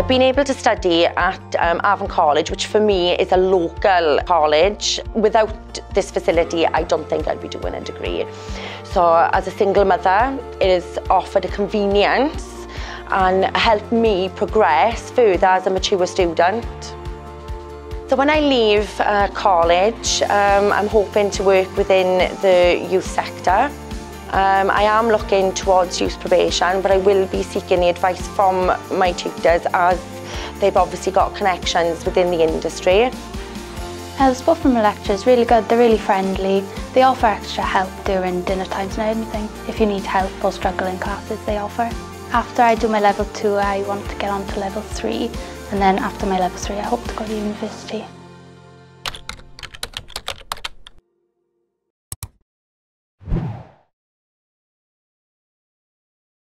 I've been able to study at Avon College, which for me is a local college. Without this facility, I don't think I'd be doing a degree. So as a single mother, it has offered a convenience and helped me progress further as a mature student. So when I leave college, I'm hoping to work within the youth sector. I am looking towards youth probation, but I will be seeking the advice from my tutors as they've obviously got connections within the industry. The support from the lecturers is really good, they're really friendly. They offer extra help during dinner times and anything. If you need help or struggle in classes, they offer. After I do my level 2, I want to get on to level 3, and then after my level 3 I hope to go to university.